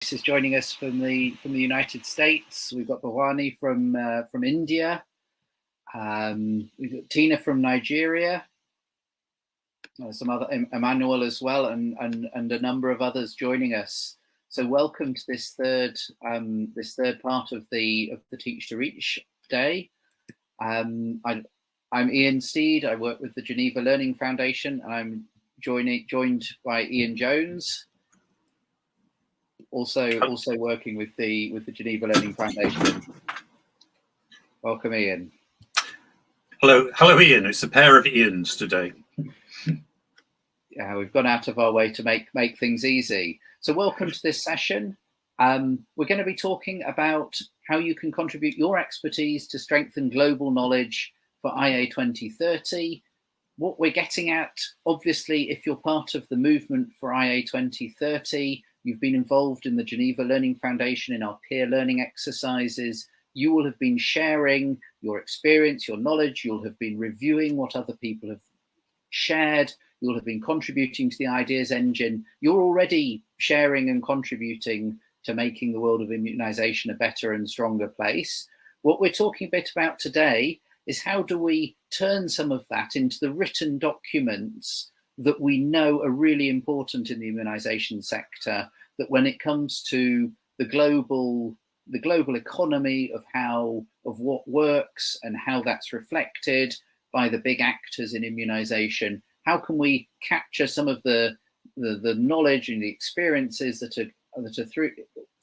is joining us from the United States. We've got Bhavani from India. We've got Tina from Nigeria. Some other Emmanuel as well, and a number of others joining us. So welcome to this third part of the Teach to Reach Day. I'm Ian Steed. I work with the Geneva Learning Foundation, and I'm joined by Ian Jones, also working with the Geneva Learning Foundation. Welcome, Ian. Hello, Ian. It's a pair of Ians today. Yeah, we've gone out of our way to make things easy. So welcome to this session. We're going to be talking about how you can contribute your expertise to strengthen global knowledge for IA2030. What we're getting at, obviously, if you're part of the movement for IA2030, you've been involved in the Geneva Learning Foundation in our peer learning exercises, you will have been sharing your experience, your knowledge, you'll have been reviewing what other people have shared, you'll have been contributing to the ideas engine. You're already sharing and contributing to making the world of immunization a better and stronger place. What we're talking a bit about today is how do we turn some of that into the written documents that we know are really important in the immunization sector, that when it comes to the global economy of what works and how that's reflected by the big actors in immunization, how can we capture some of the knowledge and the experiences that are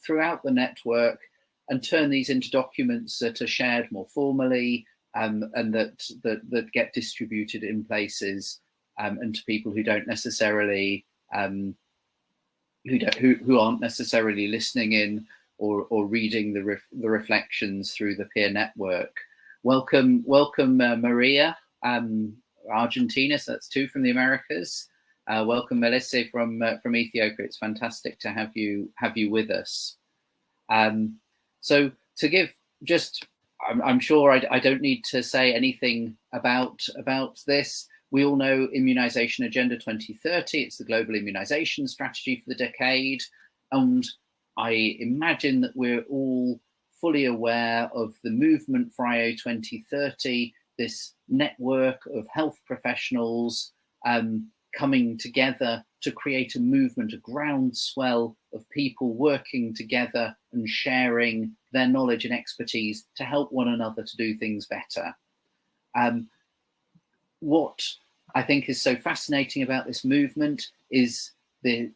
throughout the network and turn these into documents that are shared more formally and that get distributed in places and to people who don't necessarily who aren't necessarily listening in or reading the reflections through the peer network. Welcome, Maria, Argentina. So that's two from the Americas. Welcome, Melissa from Ethiopia. It's fantastic to have you with us. So to give just, I'm sure I don't need to say anything about this. We all know Immunization Agenda 2030. It's the global immunization strategy for the decade. And I imagine that we're all fully aware of the movement for IA 2030, this network of health professionals coming together to create a movement, a groundswell of people working together and sharing their knowledge and expertise to help one another to do things better. What I think is so fascinating about this movement is the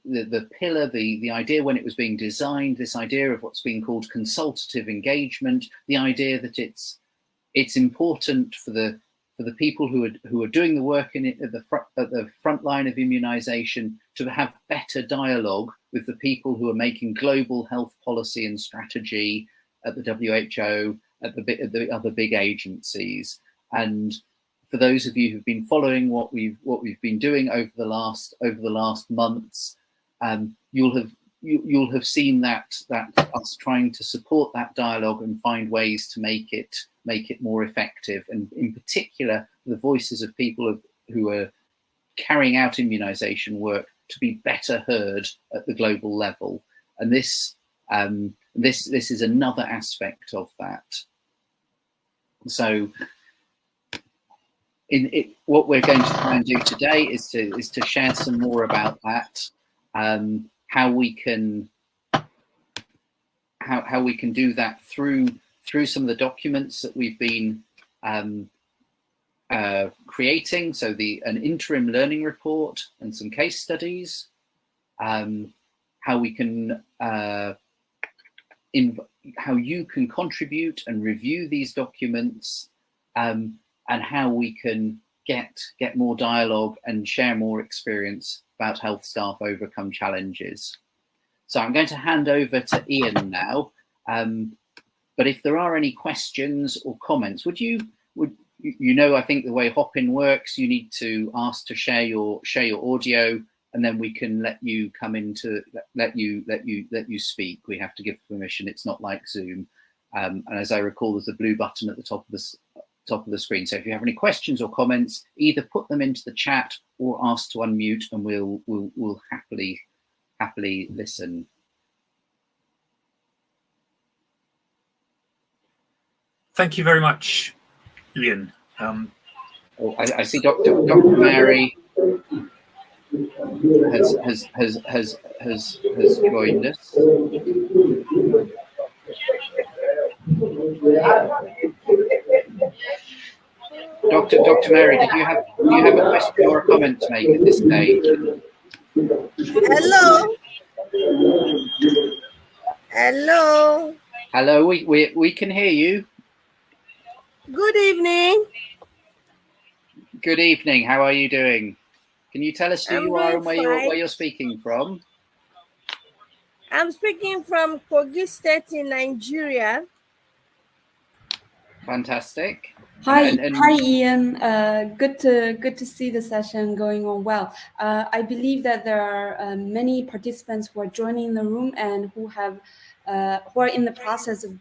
pillar, the idea when it was being designed, this idea of what's being called consultative engagement, the idea that it's important for the people who are doing the work at the front line of immunization to have better dialogue with the people who are making global health policy and strategy at the WHO, at the other big agencies. And for those of you who've been following what we've been doing over the last months, you'll have seen that us trying to support that dialogue and find ways to make it more effective, and in particular the voices of people who are carrying out immunization work to be better heard at the global level. And this is another aspect of that. So what we're going to try and do today is to share some more about that, how we can do that through some of the documents that we've been creating. So an interim learning report and some case studies, how we can how you can contribute and review these documents, and how we can get more dialogue and share more experience about health staff overcome challenges. So I'm going to hand over to Ian now. But if there are any questions or comments, I think the way Hopin works, you need to ask to share your audio, and then we can let you come in to let you speak. We have to give permission. It's not like Zoom. And as I recall, there's a blue button at the top of the screen. So if you have any questions or comments, either put them into the chat or ask to unmute, and we'll happily listen. Thank you very much, Ian. I see Dr. Mary has joined us. Dr. Mary, do you have a question or a comment to make at this stage? Hello. Hello. Hello, we can hear you. Good evening. Good evening. How are you doing? Can you tell us who you are and where you're speaking from? I'm speaking from Kogi State in Nigeria. Fantastic. Hi, hi, Ian. Good to see the session going on well. I believe that there are many participants who are joining the room and who are in the process of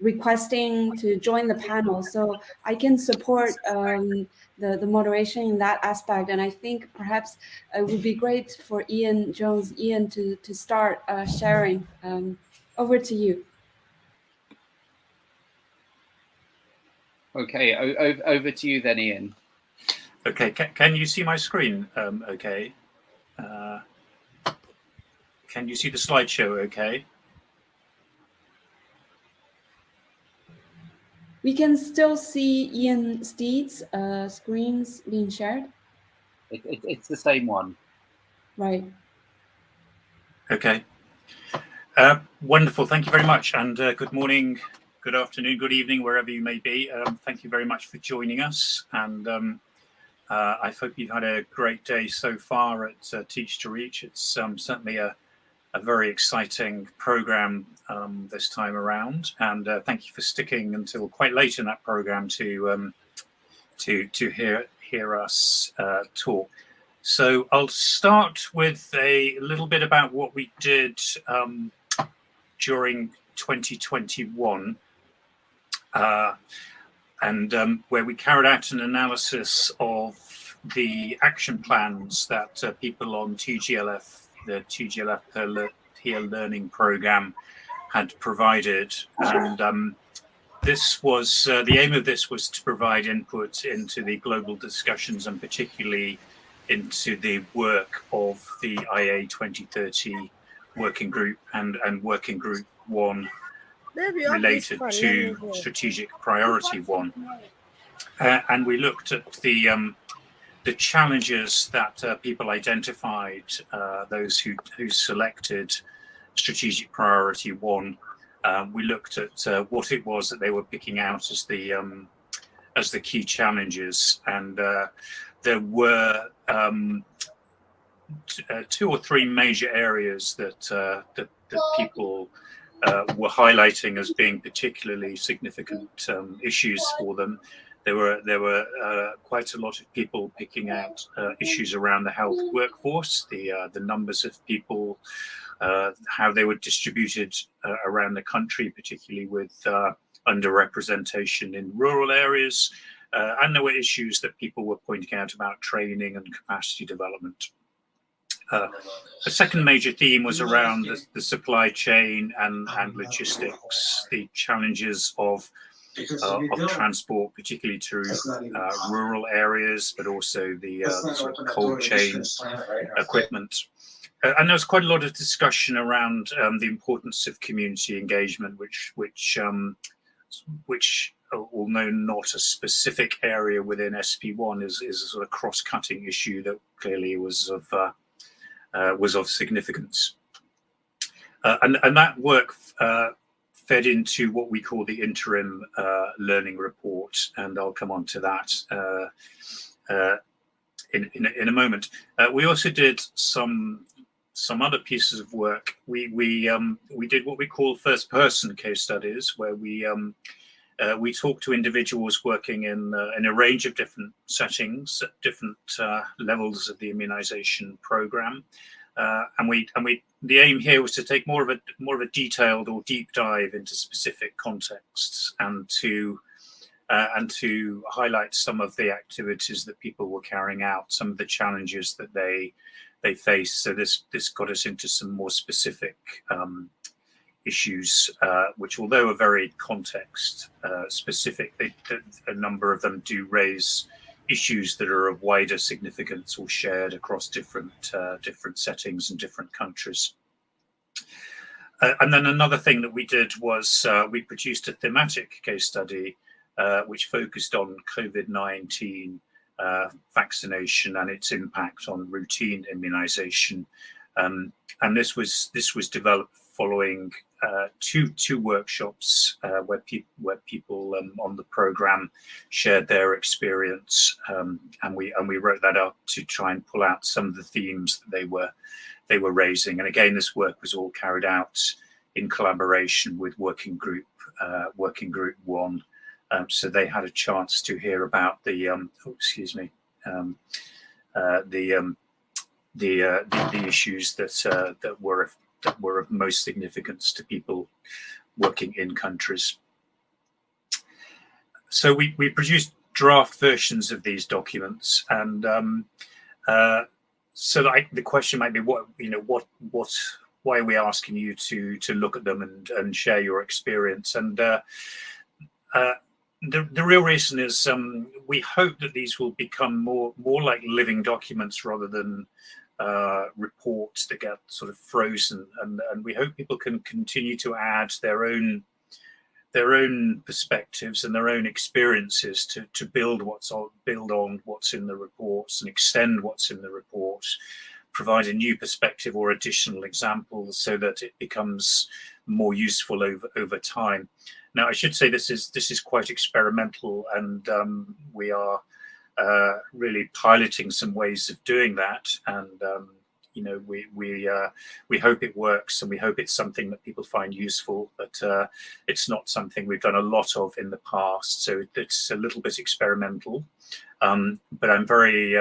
requesting to join the panel. So I can support the moderation in that aspect. And I think perhaps it would be great for Ian to start sharing. Over to you. Okay, over to you then, Ian. Okay, can you see my screen? Okay. Can you see the slideshow? Okay. We can still see Ian Steed's screens being shared. It's the same one. Right. Okay. Wonderful. Thank you very much. And good morning, good afternoon, good evening, wherever you may be. Thank you very much for joining us. And I hope you've had a great day so far at Teach to Reach. It's certainly a very exciting program this time around. And thank you for sticking until quite late in that program to hear us talk. So I'll start with a little bit about what we did during 2021, and where we carried out an analysis of the action plans that people on TGLF, the TGLF Peer Learning Program, had provided. And this was the aim of this was to provide input into the global discussions and particularly into the work of the IA2030 Working Group and Working Group 1 related to Strategic Priority 1. And we looked at the challenges that people identified, those who selected Strategic Priority 1. We looked at what it was that they were picking out as the key challenges, and there were 2 or 3 major areas that people were highlighting as being particularly significant issues for them. There were quite a lot of people picking out issues around the health workforce, the numbers of people, how they were distributed around the country, particularly with underrepresentation in rural areas. And there were issues that people were pointing out about training and capacity development. The second major theme was around the supply chain and logistics, the challenges of transport, particularly to rural areas, but also the sort of cold chain equipment. And there was quite a lot of discussion around the importance of community engagement, which although not a specific area within SP1, is a sort of cross-cutting issue that clearly was of significance. And that work fed into what we call the Interim Learning Report, and I'll come on to that in a moment. We also did some other pieces of work. We did what we call first-person case studies, where we talked to individuals working in a range of different settings at different levels of the immunization program, and the aim here was to take more of a detailed or deep dive into specific contexts and to highlight some of the activities that people were carrying out, some of the challenges that they faced. So this got us into some more specific issues, which although are very context specific, a number of them do raise issues that are of wider significance or shared across different settings and different countries. And then another thing that we did was we produced a thematic case study which focused on COVID-19 vaccination and its impact on routine immunization. And this was developed following two workshops where people on the program shared their experience, and we wrote that up to try and pull out some of the themes that they were raising. And again, this work was all carried out in collaboration with Working Group 1. So they had a chance to hear about the issues that were of most significance to people working in countries. So we produced draft versions of these documents, and so the question might be, why are we asking you to look at them and share your experience? And the real reason is we hope that these will become more like living documents rather than reports that get sort of frozen, and we hope people can continue to add their own perspectives and their own experiences to build on what's in the reports and extend what's in the reports, provide a new perspective or additional examples so that it becomes more useful over time. Now, I should say this is quite experimental, and we are really piloting some ways of doing that, and we hope it works, and we hope it's something that people find useful, but it's not something we've done a lot of in the past, so it's a little bit experimental, but I'm very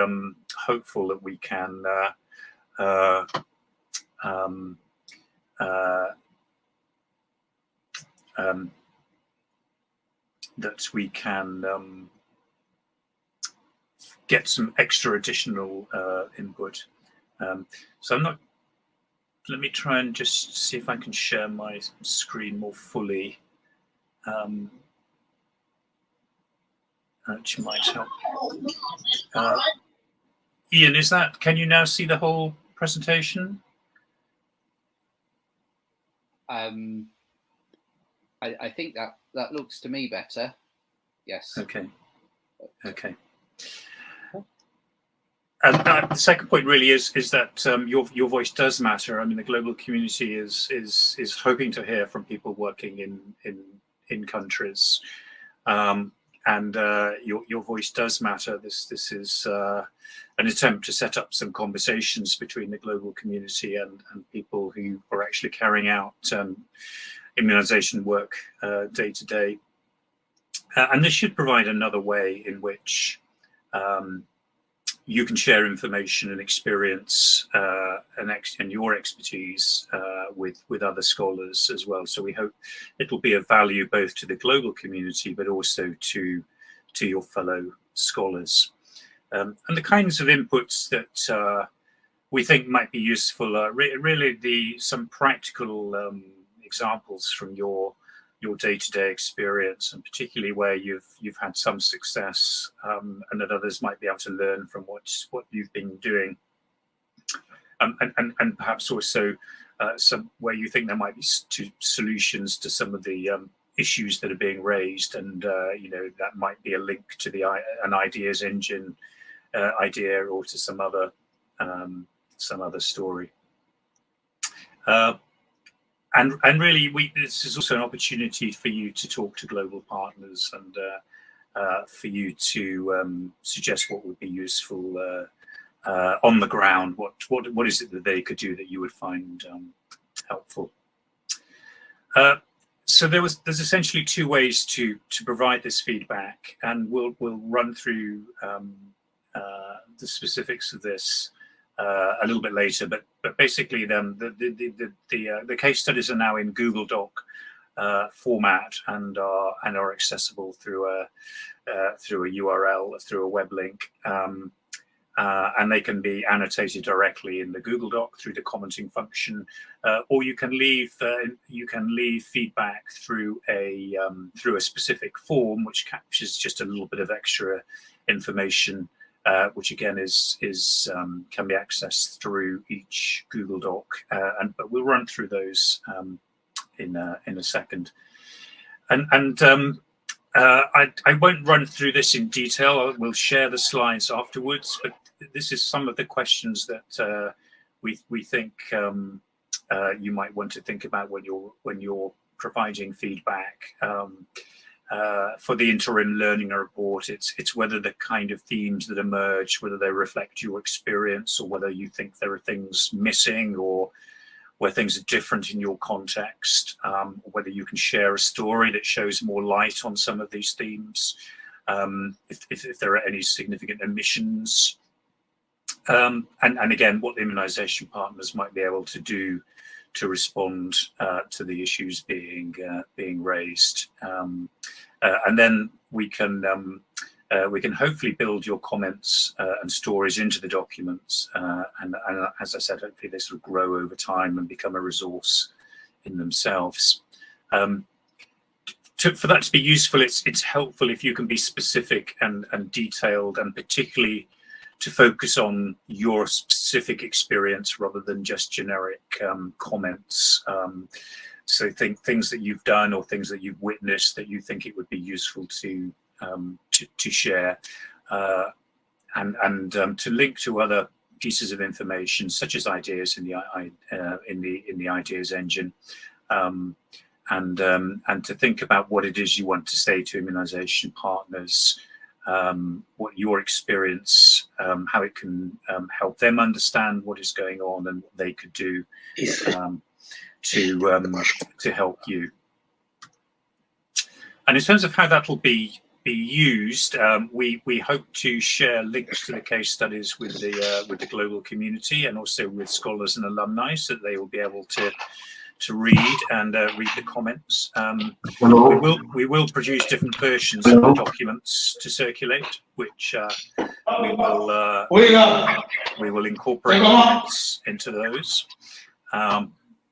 hopeful that we can get some extra additional input. So let me try and just see if I can share my screen more fully, which might help. Ian, can you now see the whole presentation? I think that looks to me better. Yes. Okay. And the second point really is that your voice does matter. I mean, the global community is hoping to hear from people working in countries, and your voice does matter. This is an attempt to set up some conversations between the global community and people who are actually carrying out immunization work day to day. And this should provide another way in which you can share information and experience and your expertise with other scholars as well. So we hope it will be of value both to the global community, but also to your fellow scholars. And the kinds of inputs that we think might be useful are really some practical examples from your day-to-day experience, and particularly where you've had some success, and that others might be able to learn from what you've been doing, and perhaps also some where you think there might be solutions to some of the issues that are being raised, and that might be a link to an ideas engine idea or to some other story. And really, this is also an opportunity for you to talk to global partners and for you to suggest what would be useful on the ground. What is it that they could do that you would find helpful? So there's essentially two ways to provide this feedback, and we'll run through the specifics of this a little bit later, but basically the case studies are now in Google Doc format and are accessible through a URL, through a web link, and they can be annotated directly in the Google Doc through the commenting function, or you can leave feedback through a specific form which captures just a little bit of extra information, which again can be accessed through each Google Doc, but we'll run through those in a second. I won't run through this in detail. We'll share the slides afterwards, but this is some of the questions that we think you might want to think about when you're providing feedback. For the interim learning report, it's whether the kind of themes that emerge, whether they reflect your experience, or whether you think there are things missing, or where things are different in your context, whether you can share a story that shows more light on some of these themes, if there are any significant omissions, and again, what the immunisation partners might be able to do to respond to the issues being raised, and then we can hopefully build your comments and stories into the documents, and as I said, hopefully this will grow over time and become a resource in themselves. For that to be useful, it's helpful if you can be specific and detailed, and particularly to focus on your specific experience rather than just generic comments. So things that you've done or things that you've witnessed that you think it would be useful to share, and to link to other pieces of information such as ideas in the ideas engine, and to think about what it is you want to say to immunisation partners, what your experience, how it can help them understand what is going on and what they could do to help you. And in terms of how that'll be used, we hope to share links to the case studies with the global community, and also with scholars and alumni, so that they will be able to read and read the comments. We will produce different versions of the documents to circulate, which we will incorporate comments into those.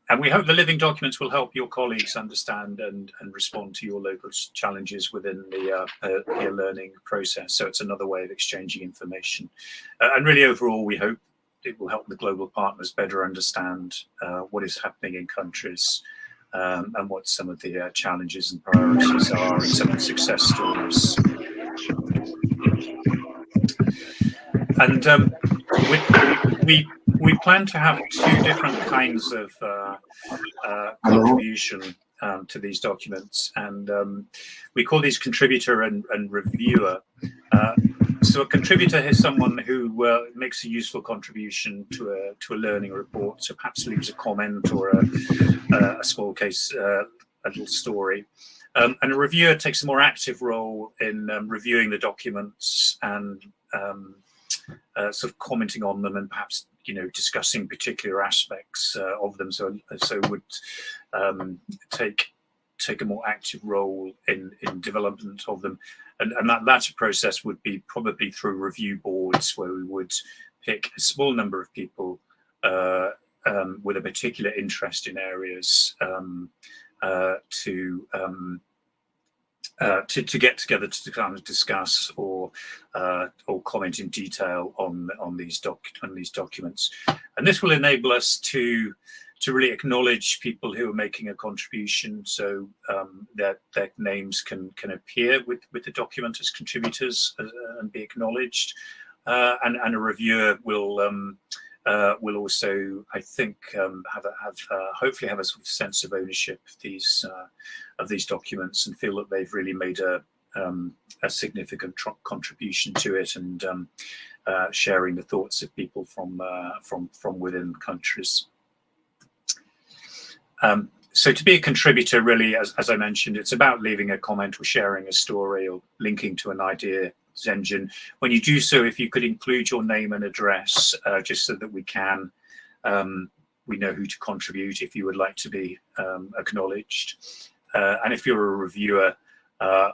And we hope the living documents will help your colleagues understand and respond to your local challenges within the peer learning process. So it's another way of exchanging information. And really, overall, we hope it will help the global partners better understand what is happening in countries, and what some of the challenges and priorities are, and some of the success stories. And we plan to have two different kinds of contribution to these documents, and we call these contributor and reviewer. So a contributor is someone who makes a useful contribution to a learning report, so perhaps leaves a comment or a small case, a little story. And a reviewer takes a more active role in reviewing the documents and sort of commenting on them, and perhaps discussing particular aspects of them. So would take a more active role in development of them, and that latter process would be probably through review boards, where we would pick a small number of people with a particular interest in areas to get together to kind of discuss or comment in detail on these documents. And this will enable us to really acknowledge people who are making a contribution, so their names can appear with the document as contributors and be acknowledged. And a reviewer will also, I think, hopefully have a sort of sense of ownership of these documents, and feel that they've really made a significant contribution to it, and sharing the thoughts of people from within countries. So to be a contributor, really, as I mentioned, it's about leaving a comment or sharing a story or linking to an ideas engine. When you do so, if you could include your name and address, just so that we know who to contribute if you would like to be acknowledged. And if you're a reviewer,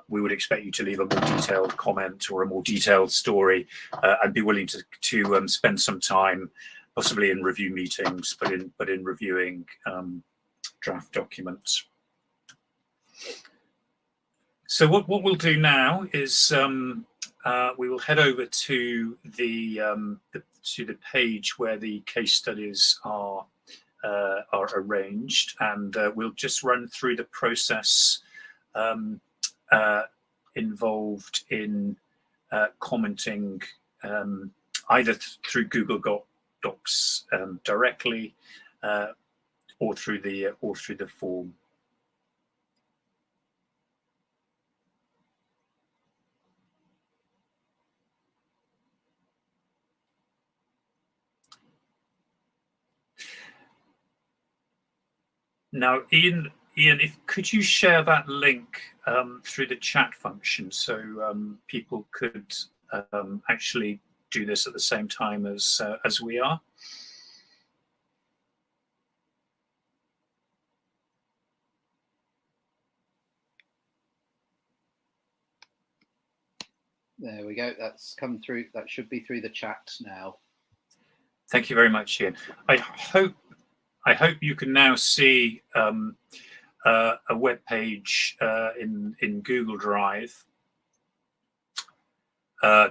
we would expect you to leave a more detailed comment or a more detailed story, and be willing to spend some time, possibly in review meetings, but in reviewing draft documents. So what we'll do now is we will head over to the page where the case studies are arranged, and we'll just run through the process involved in commenting either through Google Docs directly or through the form. Now, Ian, could you share that link through the chat function so people could actually do this at the same time as we are? There we go. That's come through. That should be through the chat now. Thank you very much, Ian. I hope you can now see a web page in Google Drive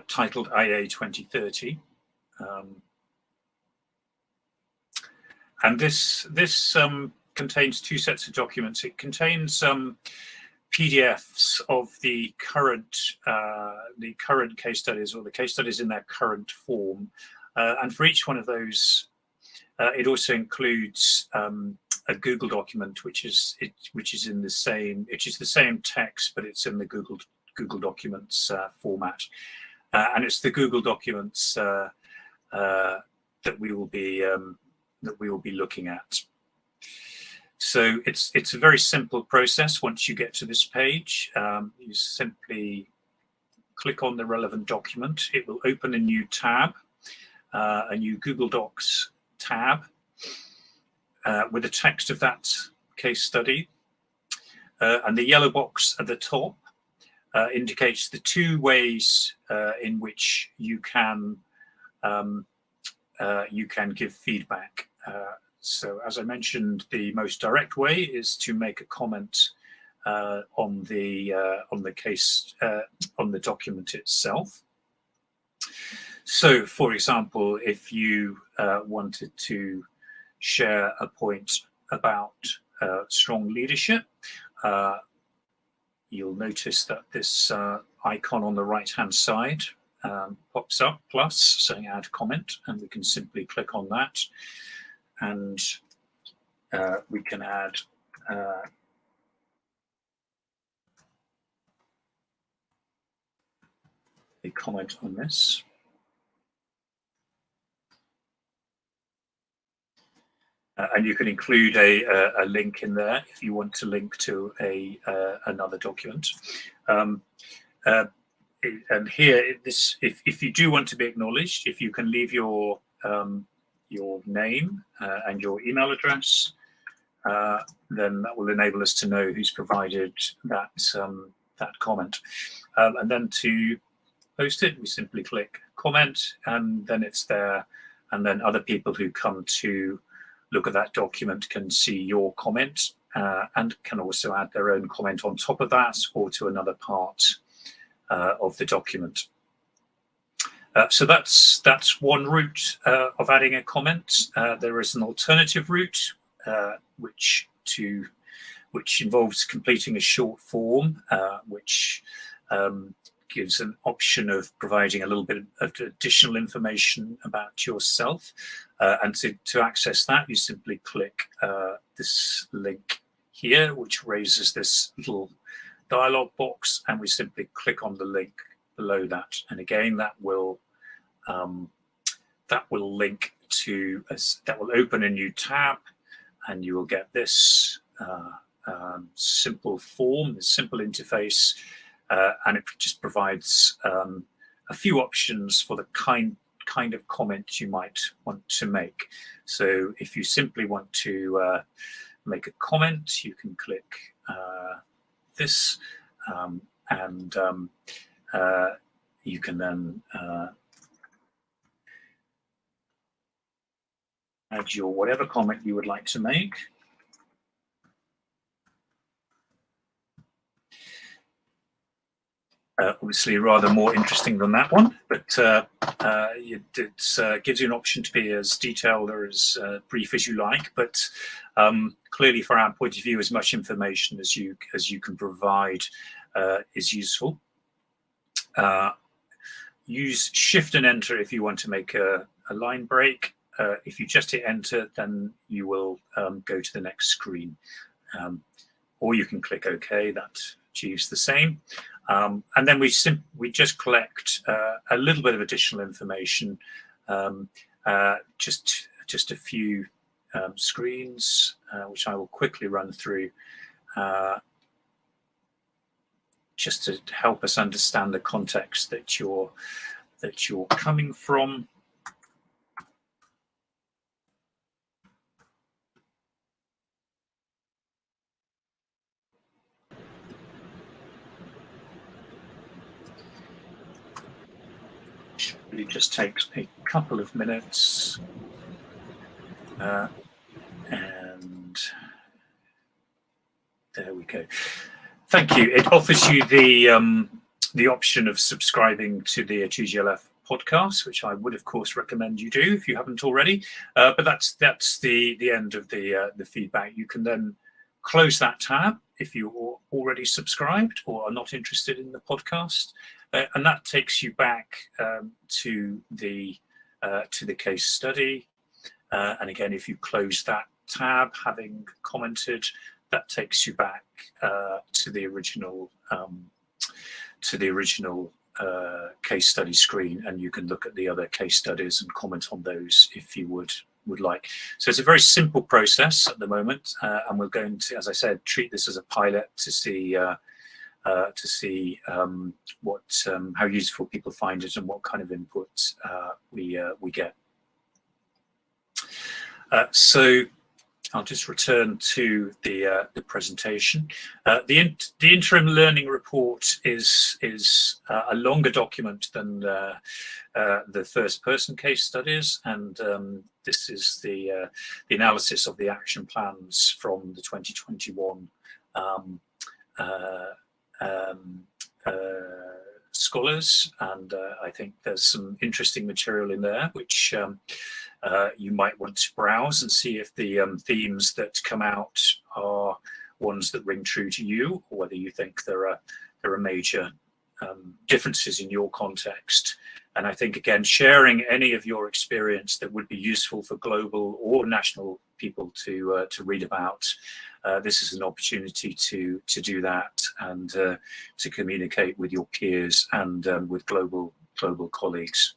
titled IA2030, and this contains two sets of documents. It contains PDFs of the current case studies, or the case studies in their current form, and for each one of those, it also includes a Google document, which is the same text, but it's in the Google Documents format, and it's the Google Documents that we will be looking at. So it's a very simple process. Once you get to this page, you simply click on the relevant document. It will open a new tab, a new Google Docs tab with the text of that case study, and the yellow box at the top indicates the two ways in which you can give feedback. So, as I mentioned, the most direct way is to make a comment on the case, on the document itself. So, for example, if you wanted to share a point about strong leadership, you'll notice that this icon on the right-hand side pops up, plus saying add comment, and we can simply click on that, and we can add a comment on this. And you can include a link in there if you want to link to another document. And here, if you do want to be acknowledged, if you can leave your name and your email address, then that will enable us to know who's provided that comment. And then to post it, we simply click comment, and then it's there. And then other people who come to look at that document can see your comment and can also add their own comment on top of that, or to another part of the document. So that's one route of adding a comment. There is an alternative route which involves completing a short form, which gives an option of providing a little bit of additional information about yourself. And to access that, you simply click this link here, which raises this little dialog box, and we simply click on the link below that. And again, that will link to that will open a new tab, and you will get this simple form, this simple interface, and it just provides a few options for the kind of comment you might want to make. So if you simply want to make a comment, you can click this, and you can then add your whatever comment you would like to make. Obviously rather more interesting than that one, but it gives you an option to be as detailed or as brief as you like, but clearly from our point of view, as much information as you can provide is useful. Use Shift and Enter if you want to make a line break. If you just hit Enter, then you will go to the next screen, or you can click OK. That achieves the same. And then we just collect a little bit of additional information, just a few screens, which I will quickly run through, just to help us understand the context that you're coming from. It just takes a couple of minutes, and there we go. Thank you. It offers you the option of subscribing to the TGLF podcast, which I would of course recommend you do if you haven't already. But that's the end of the feedback. You can then close that tab if you're already subscribed or are not interested in the podcast. And that takes you back to the case study. And again, if you close that tab, having commented, that takes you back to the original case study screen, and you can look at the other case studies and comment on those if you would like. So it's a very simple process at the moment, and we're going to, as I said, treat this as a pilot to see how useful people find it and what kind of input we get. So I'll just return to the presentation. The interim learning report is a longer document than the first person case studies, and this is the analysis of the action plans from the 2021 scholars, and I think there's some interesting material in there which you might want to browse and see if the themes that come out are ones that ring true to you, or whether you think there are major differences in your context. And I think, again, sharing any of your experience that would be useful for global or national people to read about. This is an opportunity to do that and to communicate with your peers and with global colleagues.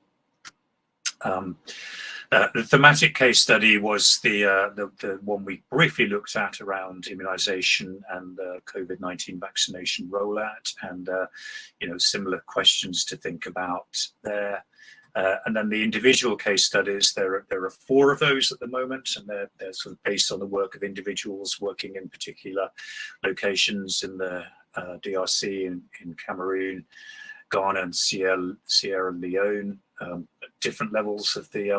The thematic case study was the one we briefly looked at around immunization and COVID-19 vaccination rollout, and similar questions to think about there. And then the individual case studies, there are 4 of those at the moment, and they're sort of based on the work of individuals working in particular locations in the DRC, in Cameroon, Ghana, and Sierra Leone, at different levels of the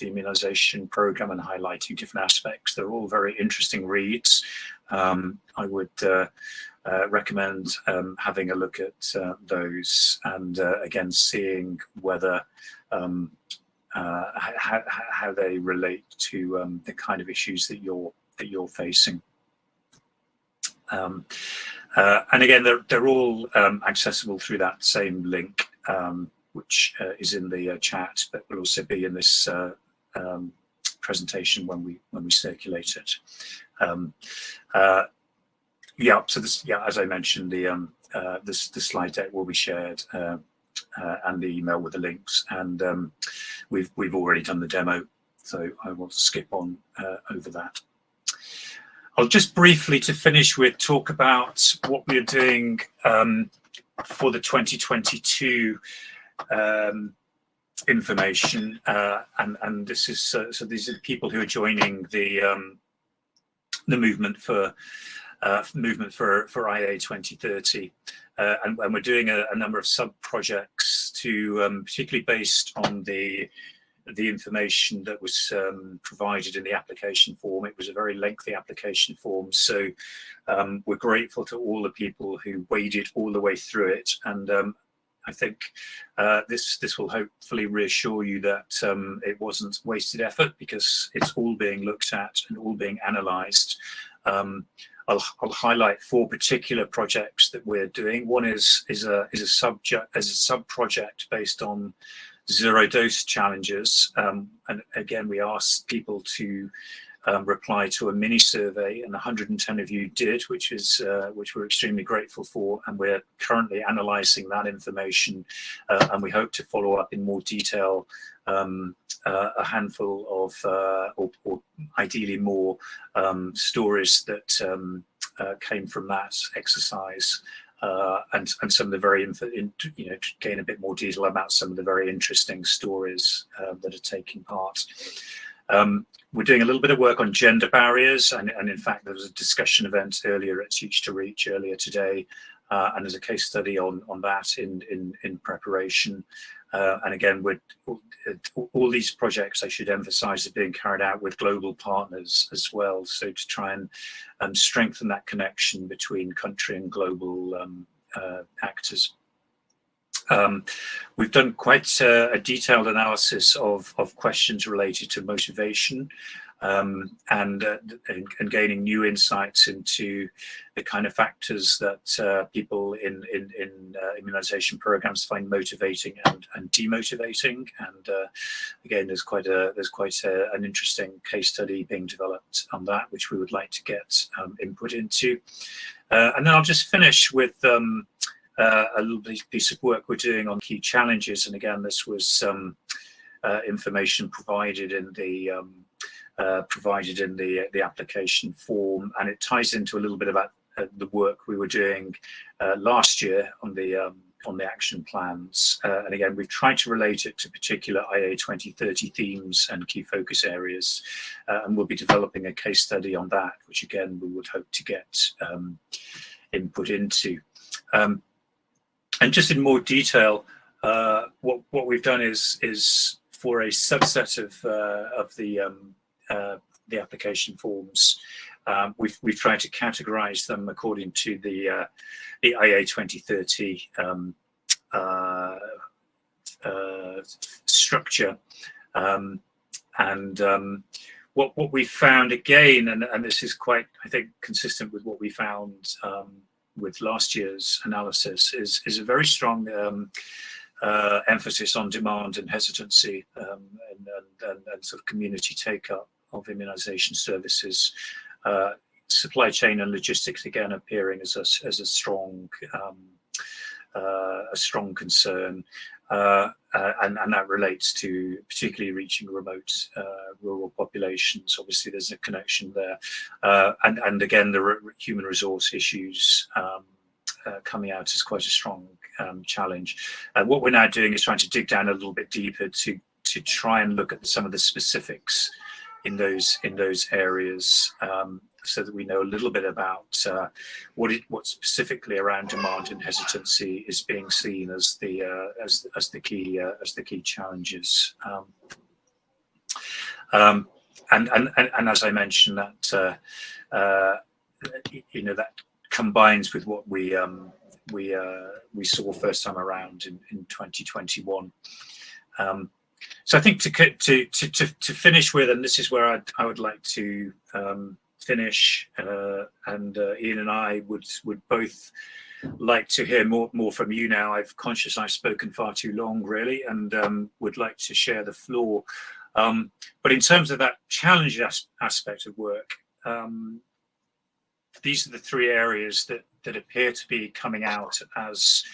immunization program and highlighting different aspects. They're all very interesting reads. I would recommend having a look at those, and again seeing whether how they relate to the kind of issues that you're facing. And again, they're all accessible through that same link, which is in the chat, but will also be in this presentation when we circulate it. So this, as I mentioned, the slide deck will be shared, and the email with the links, and we've already done the demo, so I will skip on over that. I'll just briefly, to finish with, talk about what we're doing for the 2022 information, and this is so these are people who are joining the movement for movement for IA2030. And we're doing a number of sub-projects to, particularly based on the information that was provided in the application form. It was a very lengthy application form, so we're grateful to all the people who waded all the way through it, and I think this will hopefully reassure you that it wasn't wasted effort, because it's all being looked at and all being analysed. I'll highlight 4 particular projects that we're doing. One is a sub-project based on zero-dose challenges, and again we asked people to reply to a mini survey, and 110 of you did, which we're extremely grateful for, and we're currently analysing that information, and we hope to follow up in more detail a handful of, or ideally more, stories that came from that exercise. And some of the very, to gain a bit more detail about some of the very interesting stories that are taking part. We're doing a little bit of work on gender barriers, and in fact there was a discussion event earlier at Teach to Reach earlier today, and there's a case study on that in preparation. And again, all these projects, I should emphasize, are being carried out with global partners as well, so to try and strengthen that connection between country and global actors. We've done quite a detailed analysis of questions related to motivation, and gaining new insights into the kind of factors that people in immunization programs find motivating and demotivating. And again, there's quite an interesting case study being developed on that, which we would like to get input into. And then I'll just finish with a little piece of work we're doing on key challenges, and again, this was information provided in the application form, and it ties into a little bit about the work we were doing last year on the action plans, and again, we've tried to relate it to particular IA2030 themes and key focus areas, and we'll be developing a case study on that, which again we would hope to get input into. And just in more detail, what we've done is for a subset of the application forms, we've tried to categorize them according to the IA2030 structure, and what we found again, and this is quite, I think, consistent with what we found with last year's analysis, is a very strong emphasis on demand and hesitancy, and sort of community take-up of immunization services. Supply chain and logistics again appearing as a strong concern, and that relates to particularly reaching remote rural populations. Obviously, there's a connection there, and again, the human resource issues coming out as quite a strong challenge. What we're now doing is trying to dig down a little bit deeper to try and look at some of the specifics in those areas, so that we know a little bit about what specifically around demand and hesitancy is being seen as the key challenges. And as I mentioned, that that combines with what we saw first time around in 2021. So I think to finish with, and this is where I would like to finish, and Ian and I would both like to hear more from you now. I've spoken far too long, really, and would like to share the floor. But in terms of that challenge aspect of work, these are the 3 areas that appear to be coming out as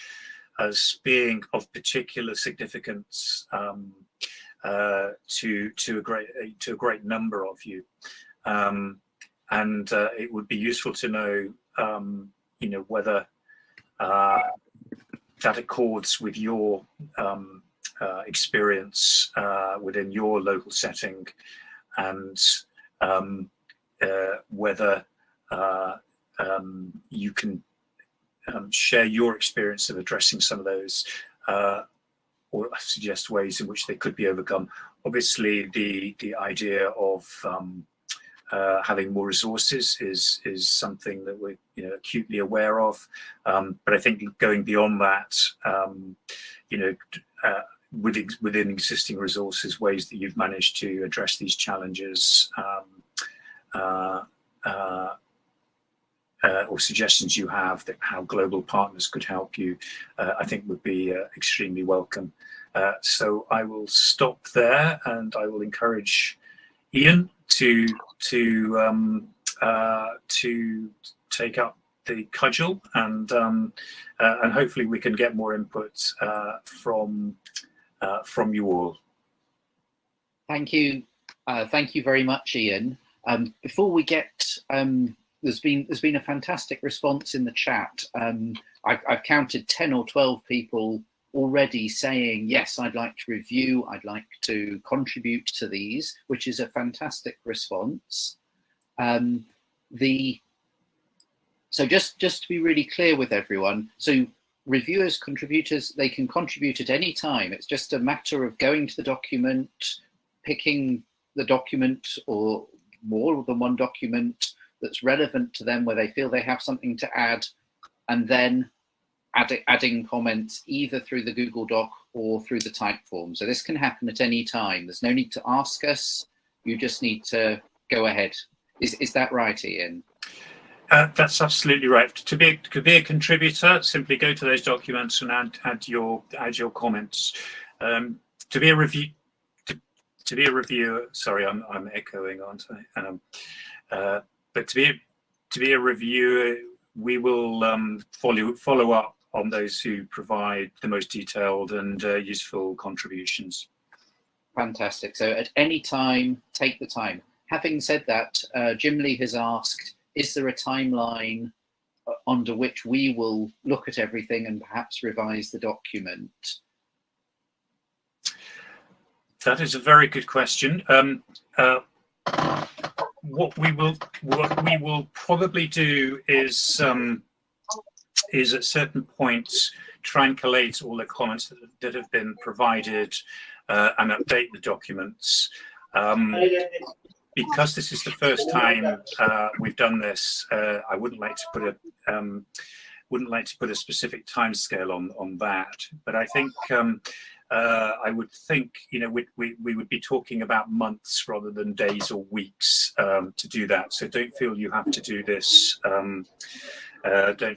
being of particular significance to a great number of you. And it would be useful to know, whether that accords with your experience within your local setting, and whether you can share your experience of addressing some of those, or suggest ways in which they could be overcome. Obviously, the idea of having more resources is something that we're acutely aware of, but I think going beyond that, within existing resources, ways that you've managed to address these challenges, or suggestions you have that how global partners could help you, I think would be extremely welcome. So I will stop there, and I will encourage Ian to take up the cudgel, and hopefully we can get more input from you all. Thank you very much, Ian. Before we get, there's been a fantastic response in the chat. I've counted 10 or 12 people already saying, yes, I'd like to review, I'd like to contribute to these, which is a fantastic response. So just to be really clear with everyone, so reviewers, contributors, they can contribute at any time. It's just a matter of going to the document, picking the document or more than one document that's relevant to them, where they feel they have something to add, and then adding comments either through the Google Doc or through the type form. So this can happen at any time. There's no need to ask us. You just need to go ahead. Is that right, Ian? That's absolutely right. To be a contributor, simply go to those documents and add your comments. To be a reviewer, sorry, I'm echoing, aren't I? But to be a reviewer, we will follow up on those who provide the most detailed and useful contributions. Fantastic. So at any time, take the time. Having said that, Jim Lee has asked, is there a timeline under which we will look at everything and perhaps revise the document? That is a very good question. What we will probably do is at certain points try and collate all the comments that have been provided and update the documents. Because this is the first time we've done this, I wouldn't like to put a specific timescale on that. But I think I would think we would be talking about months rather than days or weeks to do that. So don't feel you have to do this. Don't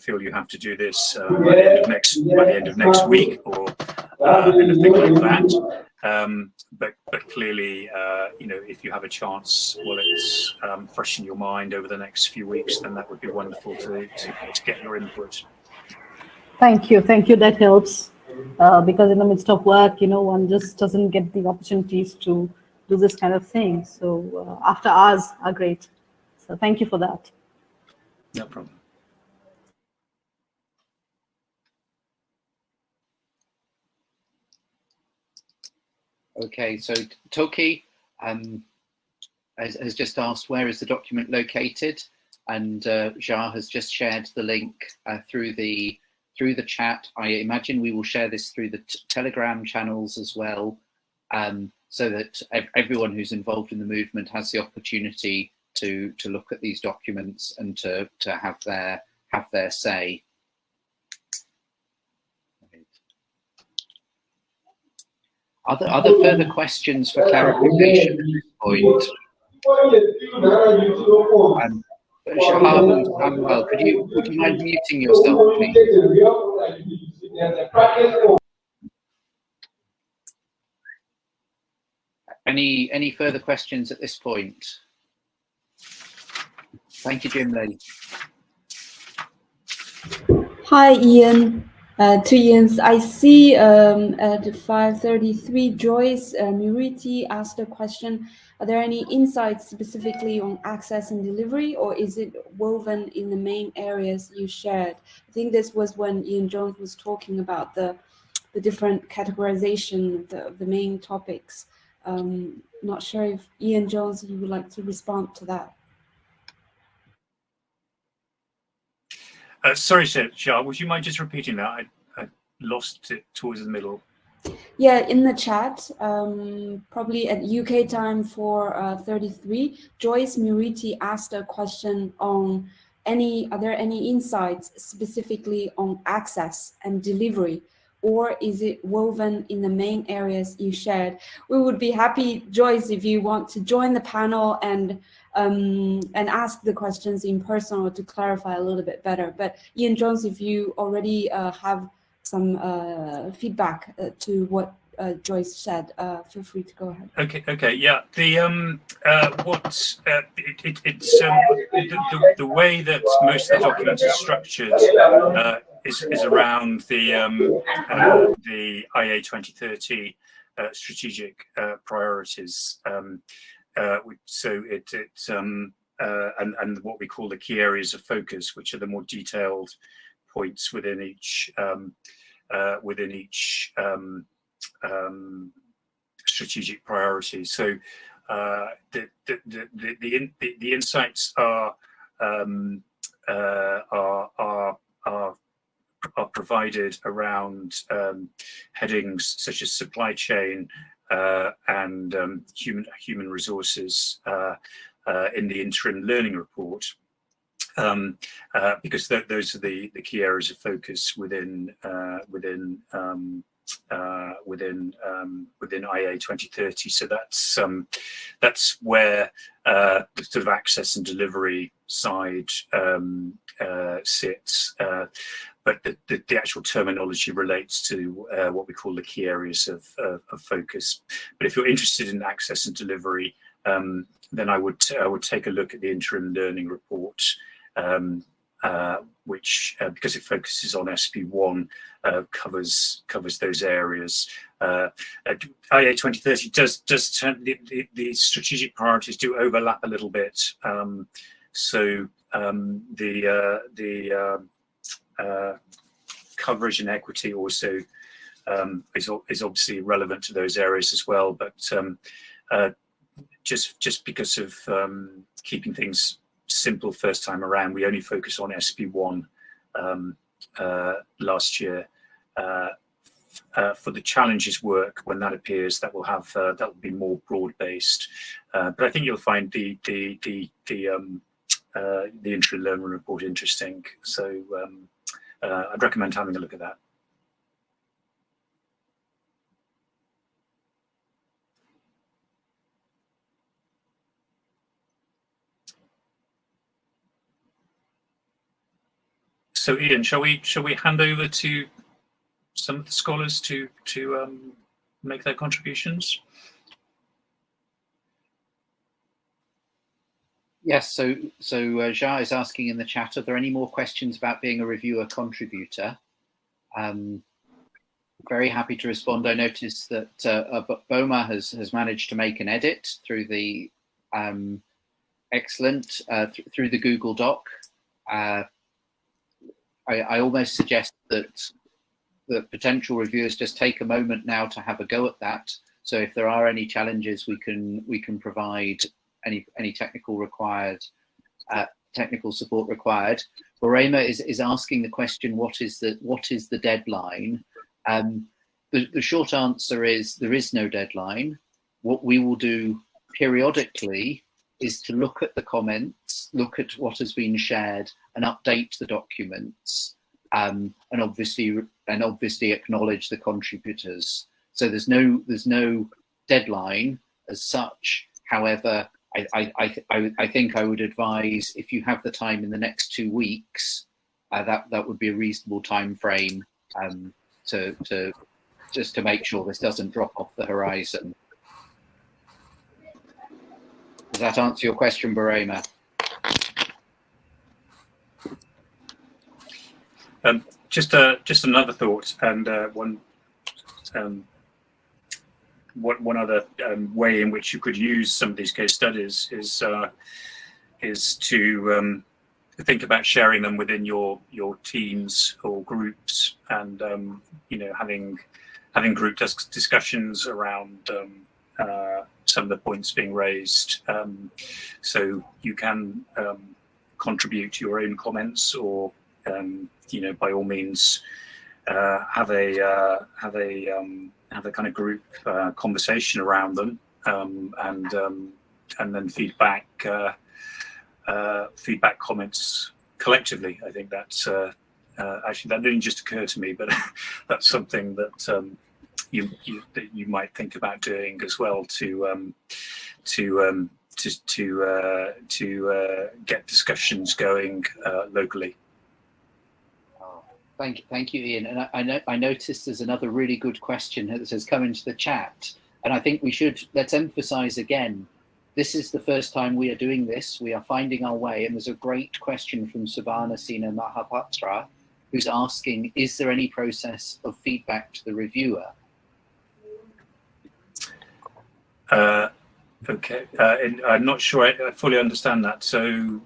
feel you have to do this by the end of next week or anything like that. But clearly, if you have a chance while it's fresh in your mind over the next few weeks, then that would be wonderful to get your input. Thank you. That helps because in the midst of work, one just doesn't get the opportunities to do this kind of thing. So after hours are great. So thank you for that. No problem. Okay, so Toki has just asked, where is the document located? And Jar has just shared the link through the chat. I imagine we will share this through the Telegram channels as well, so that everyone who's involved in the movement has the opportunity to look at these documents and to have their say. Other further questions for clarification at this point? Shahab and Samuel, would you mind muting yourself, please? Any further questions at this point? Thank you, Jim Lee. Hi, Ian. To Ian's, I see at 5:33, Joyce Muriti asked a question. Are there any insights specifically on access and delivery, or is it woven in the main areas you shared? I think this was when Ian Jones was talking about the different categorization of the main topics. Not sure if Ian Jones, you would like to respond to that. Sorry, Shah, would you mind just repeating that? I lost it towards the middle. Yeah, in the chat, probably at UK time 4:33, Joyce Muriti asked a question on are there any insights specifically on access and delivery, or is it woven in the main areas you shared? We would be happy, Joyce, if you want to join the panel and ask the questions in person or to clarify a little bit better. But Ian Jones, if you already have some feedback to what Joyce said, feel free to go ahead. Okay, yeah. The the way that most of the document is structured is around the IA2030 strategic priorities. So it's and what we call the key areas of focus, which are the more detailed points within each strategic priority. So the insights are provided around headings such as supply chain and human resources in the interim learning report. Because those are the key areas of focus within IA2030. So that's where the sort of access and delivery side sits. But the actual terminology relates to what we call the key areas of focus. But if you're interested in access and delivery, then I would take a look at the interim learning report. Which, because it focuses on SP1, covers those areas. IA2030 does the strategic priorities do overlap a little bit. So the coverage and equity also is obviously relevant to those areas as well. But just because of keeping things simple first time around, we only focus on SP1 last year. For the challenges work, when that appears, that will be more broad based. But I think you'll find the interim learning report interesting. So I'd recommend having a look at that. So Ian, shall we hand over to some of the scholars to make their contributions? Yes. So Jia is asking in the chat, are there any more questions about being a reviewer contributor? Very happy to respond. I noticed that Boma has managed to make an edit through the through the Google Doc. I almost suggest that potential reviewers just take a moment now to have a go at that. So if there are any challenges, we can provide any technical support required. Borema is asking the question, what is the deadline? The short answer is there is no deadline. What we will do periodically is to look at the comments, look at what has been shared, and update the documents, and obviously acknowledge the contributors. So there's no deadline as such. However, I think I would advise, if you have the time in the next 2 weeks, that would be a reasonable time frame to just to make sure this doesn't drop off the horizon. Does that answer your question, Borema? Just another thought, and one other way in which you could use some of these case studies is to think about sharing them within your teams or groups, and having group discussions around some of the points being raised, so you can contribute your own comments or by all means, have a kind of group conversation around them, and then feedback comments collectively. I think that's actually, that didn't just occur to me, but that's something that you might think about doing as well, to get discussions going locally. Thank you, Ian. And I noticed there's another really good question that has come into the chat, and I think let's emphasize again, this is the first time we are doing this. We are finding our way, and there's a great question from Subhana Sina Mahapatra, who's asking, is there any process of feedback to the reviewer? Okay, and I'm not sure I fully understand that. So,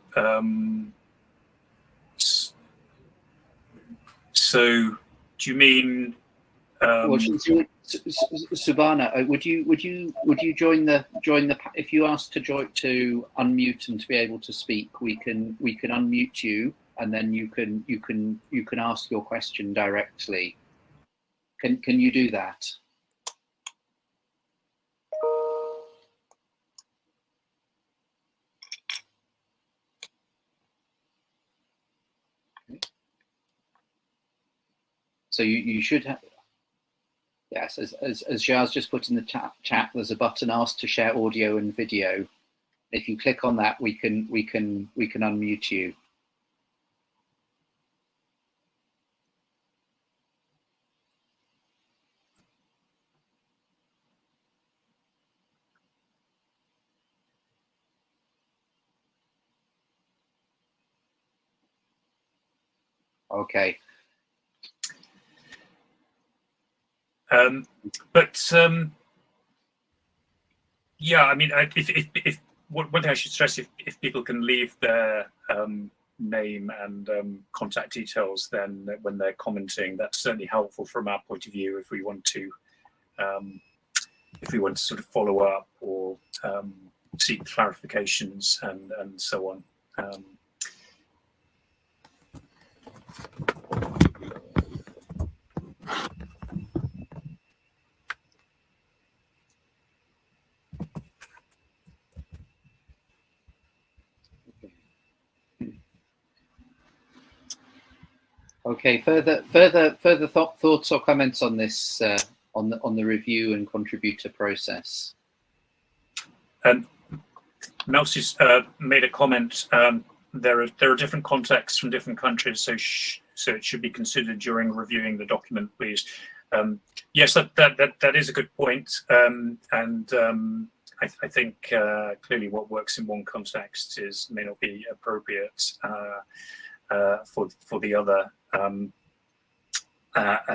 so do you mean? Well, Subhana, would you join the if you ask to unmute and to be able to speak, we can unmute you, and then you can ask your question directly. Can you do that? So you should have, yes, as Shah's just put in the chat, there's a button asked to share audio and video. If you click on that, we can unmute you. Okay. Yeah, I mean, if one thing I should stress, if people can leave their name and contact details, then when they're commenting, that's certainly helpful from our point of view if we want to sort of follow up or seek clarifications and so on. Okay. Further thoughts or comments on this on the review and contributor process? Melsy's made a comment. There are different contexts from different countries, so it should be considered during reviewing the document, please. Yes, that is a good point, I think clearly what works in one context may not be appropriate for the other, and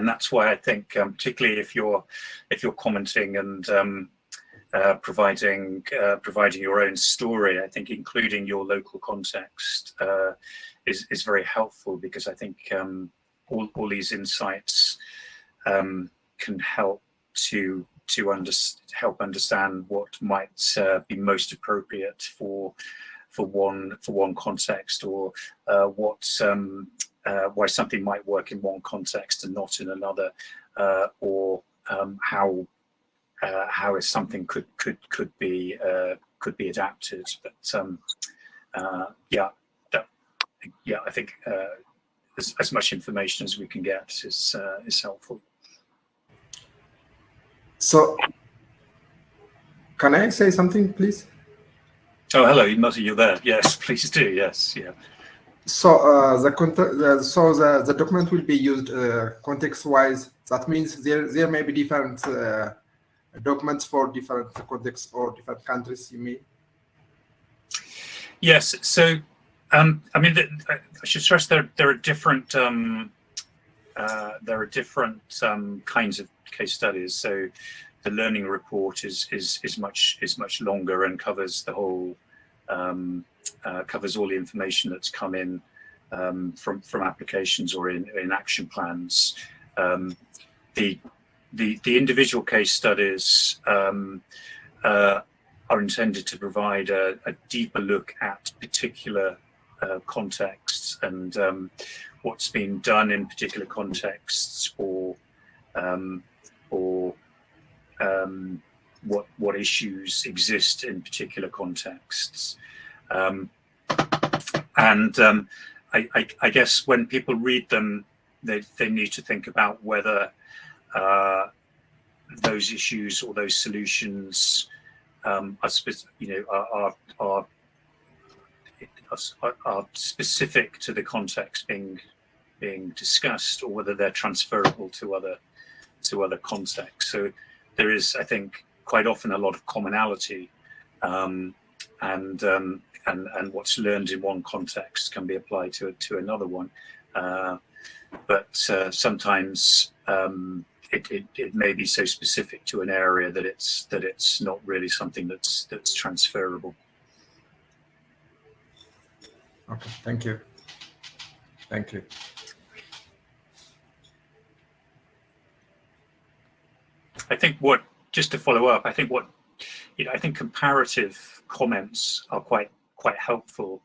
that's why I think, particularly if you're commenting and providing your own story, I think including your local context is very helpful, because I think all these insights can help to help understand what might be most appropriate for one context, or why something might work in one context and not in another, or how something could be adapted. But yeah, I think as much information as we can get is helpful. So, can I say something, please? Oh, hello, you're there. Yes, please do. Yes, yeah. So the document will be used context-wise. That means there may be different documents for different contexts or different countries. You mean? Yes. So, I mean, I should stress there are different kinds of case studies. So, the learning report is much longer and covers the whole covers all the information that's come in from applications or in action plans. The individual case studies are intended to provide a deeper look at particular contexts, and what's been done in particular contexts, or what issues exist in particular contexts. I guess when people read them, they need to think about whether those issues or those solutions are specific to the context being discussed, or whether they're transferable to other contexts. So there is, I think, quite often a lot of commonality, and what's learned in one context can be applied to another one. But sometimes it may be so specific to an area that it's not really something that's transferable. Okay, thank you. Thank you. I think just to follow up, I think I think comparative comments are quite helpful.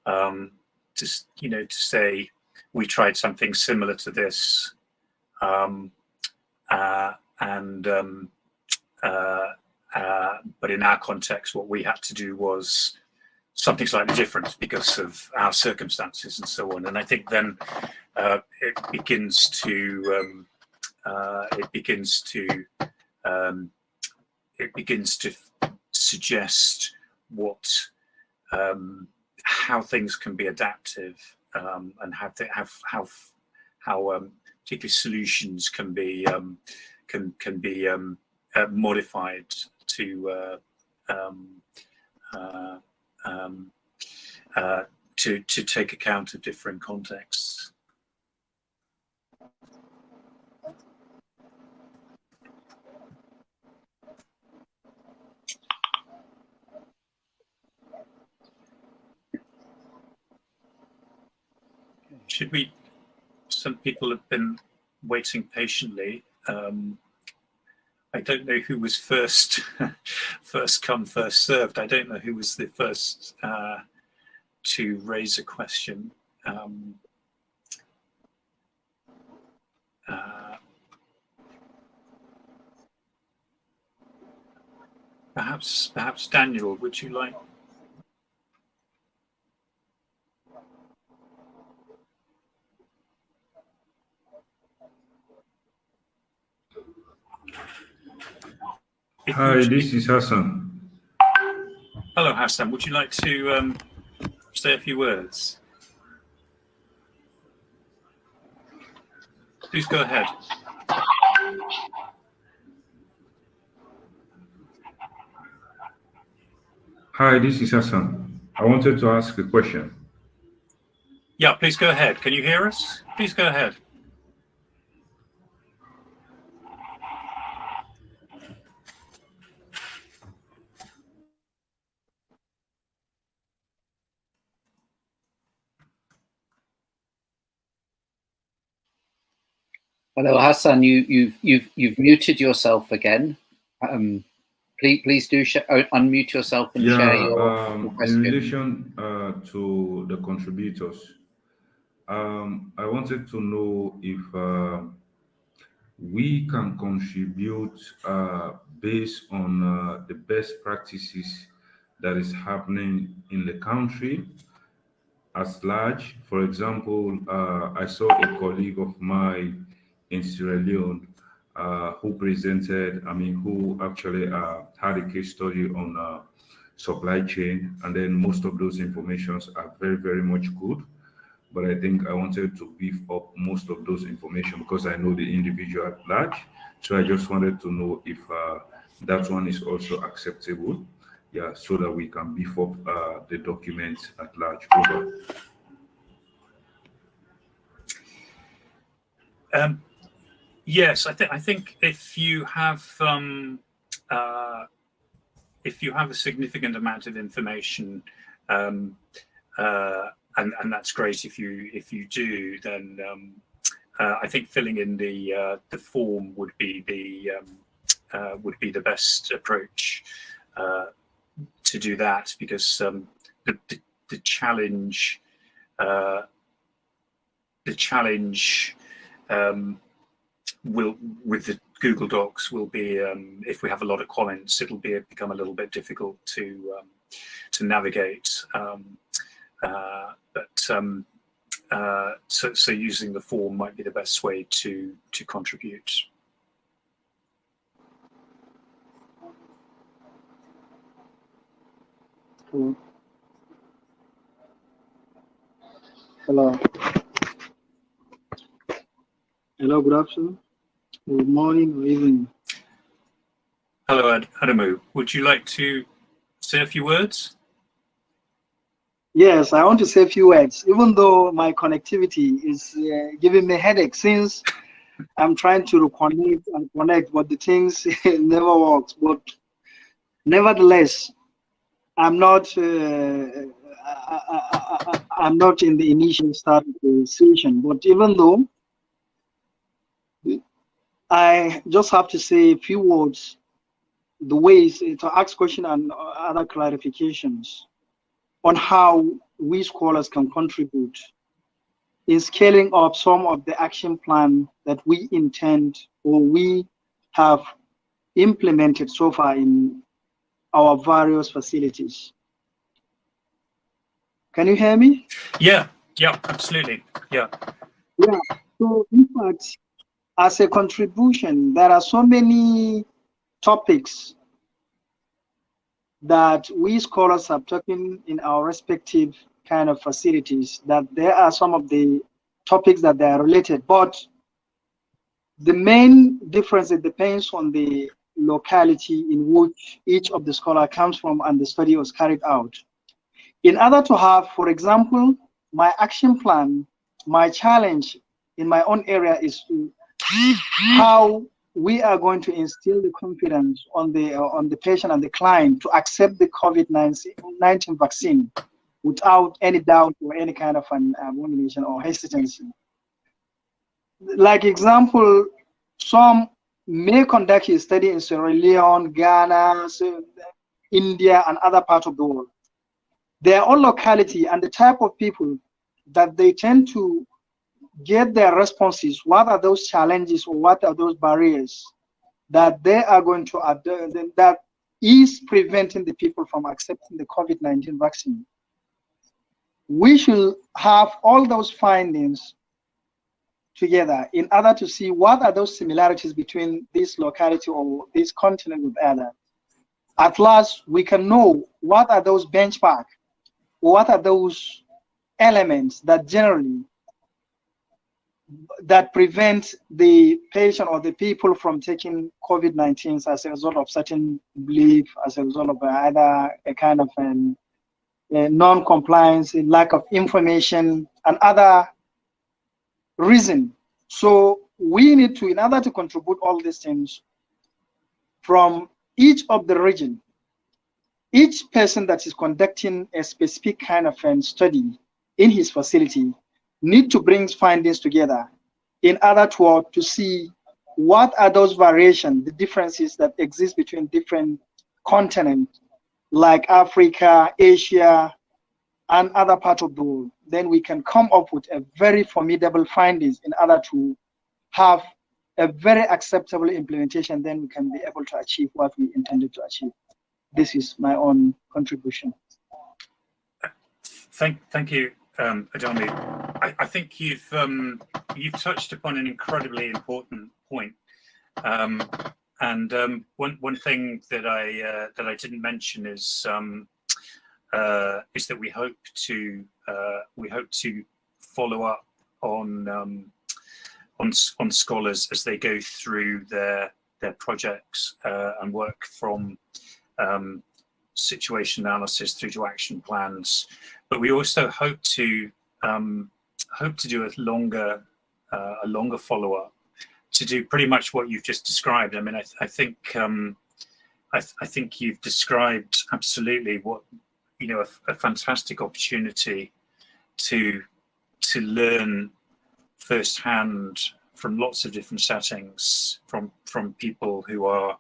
To say we tried something similar to this, but in our context, what we had to do was something slightly different because of our circumstances and so on. And I think then it begins to suggest how things can be adaptive, and how particularly solutions can be modified to take account of different contexts. Should we? Some people have been waiting patiently. I don't know who was first come, first served. I don't know who was the first to raise a question. Perhaps Daniel, would you like? Hi, this is Hassan. Hello, Hassan. Would you like to say a few words? Please go ahead. Hi, this is Hassan. I wanted to ask a question. Yeah, please go ahead. Can you hear us? Please go ahead. Hello, Hassan. You've muted yourself again. Please do unmute yourself and share your question. In relation to the contributors, I wanted to know if we can contribute based on the best practices that is happening in the country as large. For example, I saw a colleague of mine in Sierra Leone who presented, who actually had a case study on supply chain, and then most of those informations are very, very much good. But I think I wanted to beef up most of those information because I know the individual at large. So I just wanted to know if that one is also acceptable, yeah, so that we can beef up the documents at large. Over. Yes, I think if you have a significant amount of information, and that's great if you do, then I think filling in the form would be the best approach to do that, because the challenge challenge will with the Google Docs will be if we have a lot of comments, it'll become a little bit difficult to navigate. So using the form might be the best way to contribute. Hello. Hello. Hello, good afternoon. Good morning or evening. Hello, Adamu. Would you like to say a few words? Yes, I want to say a few words, even though my connectivity is giving me a headache since I'm trying to reconnect and connect, but the things never works. But nevertheless, I'm not in the initial start of the session. But even though I just have to say a few words, the ways to ask questions and other clarifications on how we scholars can contribute in scaling up some of the action plan that we intend or we have implemented so far in our various facilities. Can you hear me? Yeah, absolutely. Yeah. So in fact, as a contribution, there are so many topics that we scholars have taken in our respective kind of facilities, that there are some of the topics that they are related, but the main difference, it depends on the locality in which each of the scholar comes from and the study was carried out. In order to have, for example, my action plan, my challenge in my own area is to how we are going to instill the confidence on the patient and the client to accept the COVID-19 vaccine without any doubt or any kind of an abomination or hesitancy. Like example, some may conduct a study in Sierra Leone, Ghana, India, and other parts of the world. Their own locality and the type of people that they tend to get their responses, what are those challenges or what are those barriers that they are going to that is preventing the people from accepting the COVID-19 vaccine. We should have all those findings together in order to see what are those similarities between this locality or this continent with other. At last, we can know what are those benchmarks, what are those elements that generally that prevent the patient or the people from taking COVID-19 as a result of certain belief, as a result of either a kind of non-compliance, lack of information, and other reason. So we need to, in order to contribute all these things from each of the region, each person that is conducting a specific kind of study in his facility need to bring findings together in order to see what are those variations, the differences that exist between different continents like Africa, Asia, and other parts of the world. Then we can come up with a very formidable findings in order to have a very acceptable implementation. Then we can be able to achieve what we intended to achieve. This is my own contribution. Thank you, Adamu. I think you've touched upon an incredibly important point. One thing that I didn't mention is that we hope to follow up on scholars as they go through their projects and work from situation analysis through to action plans. But we also hope to do a longer follow-up to do pretty much what you've just described. I mean, I think you've described absolutely what, you know, a fantastic opportunity to learn firsthand from lots of different settings, from people who are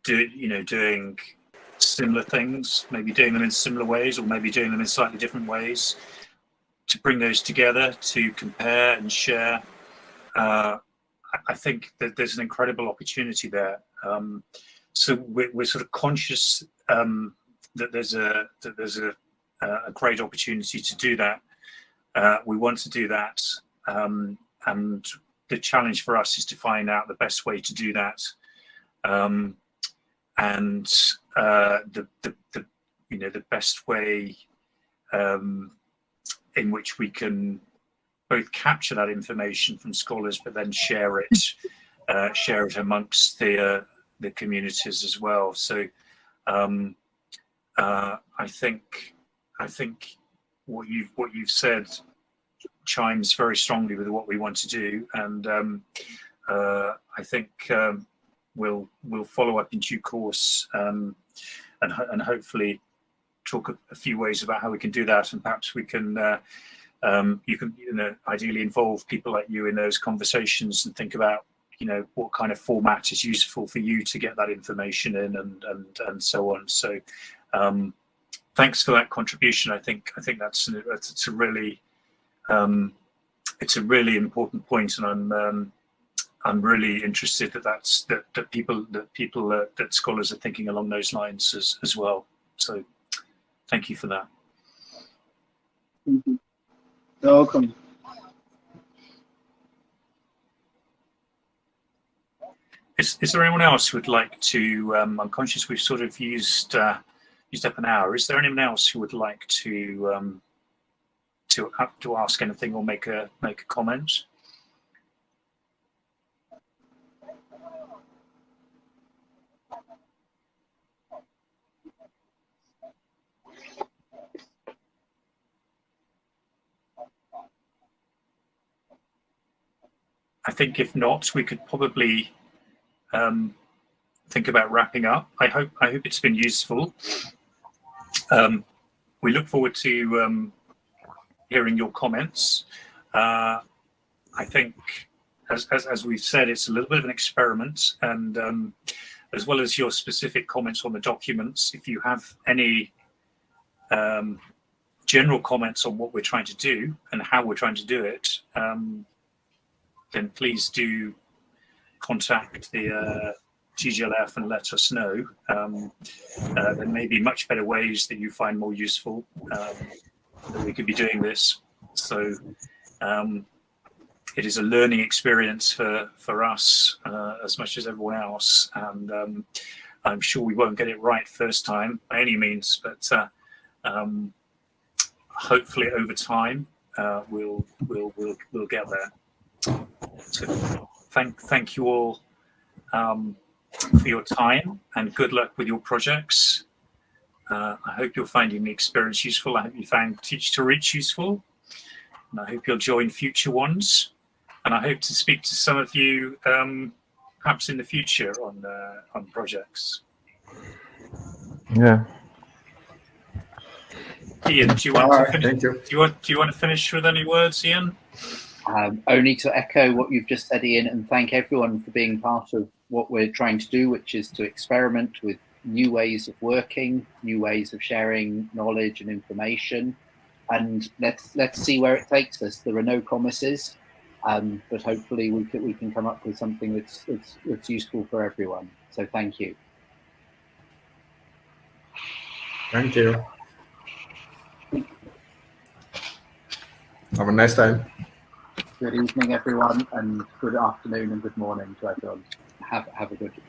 doing similar things, maybe doing them in similar ways, or maybe doing them in slightly different ways. bring those together, to compare and share. I think that there's an incredible opportunity there. So we're sort of conscious that there's a great opportunity to do that. We want to do that, and the challenge for us is to find out the best way to do that, and the best way in which we can both capture that information from scholars, but then share it amongst the communities as well. So I think what you've said chimes very strongly with what we want to do, and I think we'll follow up in due course, and hopefully talk a few ways about how we can do that, and perhaps we can you can ideally involve people like you in those conversations and think about what kind of format is useful for you to get that information in, and so on. So thanks for that contribution. I think it's a really important point, and I'm really interested that scholars are thinking along those lines as well. So thank you for that. Mm-hmm. You're welcome. Is there anyone else who would like to? I'm conscious we've sort of used up an hour. Is there anyone else who would like to ask anything or make a comment? I think if not, we could probably think about wrapping up. I hope it's been useful. We look forward to hearing your comments. I think, as we've said, it's a little bit of an experiment, and as well as your specific comments on the documents, if you have any general comments on what we're trying to do and how we're trying to do it, then please do contact the TGLF and let us know. There may be much better ways that you find more useful that we could be doing this. So it is a learning experience for us as much as everyone else, and I'm sure we won't get it right first time by any means, but hopefully over time we'll get there. So thank you all for your time, and good luck with your projects. I hope you're finding the experience useful. I hope you found Teach to Reach useful, and I hope you'll join future ones. And I hope to speak to some of you perhaps in the future on projects. Yeah. Ian, do you want to finish? Thank you. Do you want to finish with any words, Ian? Only to echo what you've just said, Ian, and thank everyone for being part of what we're trying to do, which is to experiment with new ways of working, new ways of sharing knowledge and information, and let's see where it takes us. There are no promises, but hopefully we can come up with something that's useful for everyone. So thank you. Thank you. Have a nice time. Good evening, everyone, and good afternoon and good morning to everyone. Have a good rest.